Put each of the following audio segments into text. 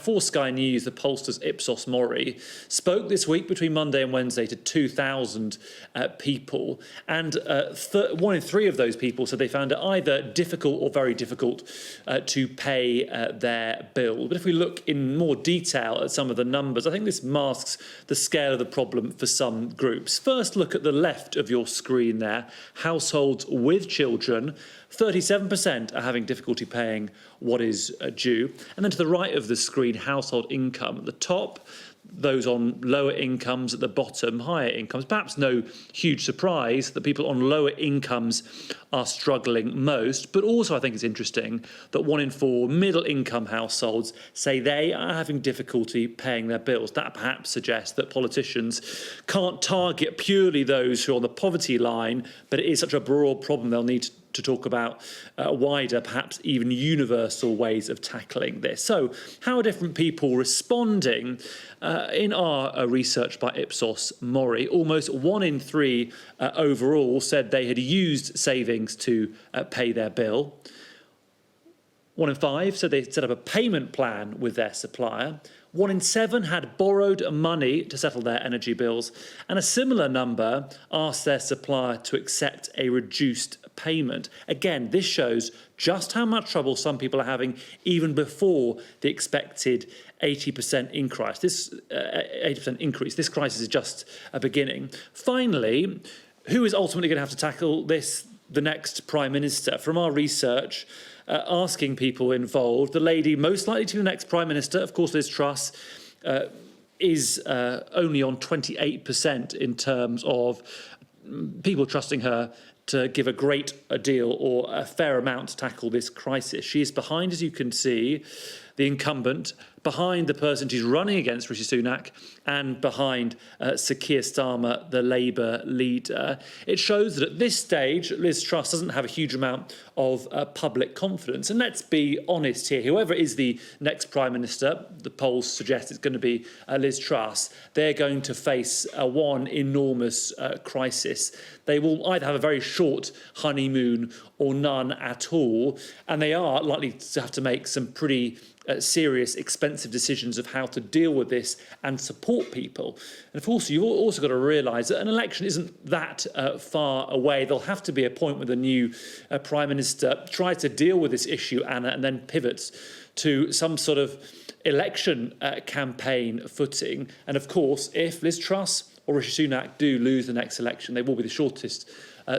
For Sky News, the pollsters Ipsos Mori spoke this week between Monday and Wednesday to 2,000 people, and 1 in 3 of those people said they found it either difficult or very difficult to pay their bill. But if we look in more detail at some of the numbers, I think this masks the scale of the problem for some groups. First, look at the left of your screen there. Households with children, 37% are having difficulty paying what is due. And then to the right of the screen, household income. At the top, those on lower incomes, at the bottom, higher incomes. Perhaps no huge surprise that people on lower incomes are struggling most, but also I think it's interesting that 1 in 4 middle-income households say they are having difficulty paying their bills. That perhaps suggests that politicians can't target purely those who are on the poverty line, but it is such a broad problem they'll need to talk about wider, perhaps even universal ways of tackling this. So how are different people responding? In our research by Ipsos Mori, almost 1 in 3 overall said they had used savings to pay their bill. 1 in 5 said they set up a payment plan with their supplier. 1 in 7 had borrowed money to settle their energy bills, and a similar number asked their supplier to accept a reduced payment. Again, this shows just how much trouble some people are having even before the expected 80% increase. This crisis is just a beginning. Finally, who is ultimately going to have to tackle this? The next Prime Minister. From our research, asking people involved, the lady most likely to be the next Prime Minister, of course Liz Truss, is only on 28% in terms of people trusting her to give a great deal or a fair amount to tackle this crisis. She is behind, as you can see, the incumbent, behind the person who's running against Rishi Sunak, and behind Sir Keir Starmer, the Labour leader. It shows that at this stage, Liz Truss doesn't have a huge amount of public confidence. And let's be honest here, whoever is the next Prime Minister, the polls suggest it's going to be Liz Truss, they're going to face one enormous crisis. They will either have a very short honeymoon or none at all, and they are likely to have to make some pretty serious, expensive decisions of how to deal with this and support people. And of course, you've also got to realise that an election isn't that far away. There'll have to be a point where the new Prime Minister tries to deal with this issue, Anna, and then pivots to some sort of election campaign footing. And of course, if Liz Truss or Rishi Sunak do lose the next election, they will be the shortest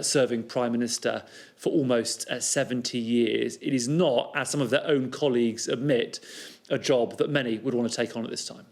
serving Prime Minister for almost 70 years. It is not, as some of their own colleagues admit, a job that many would want to take on at this time.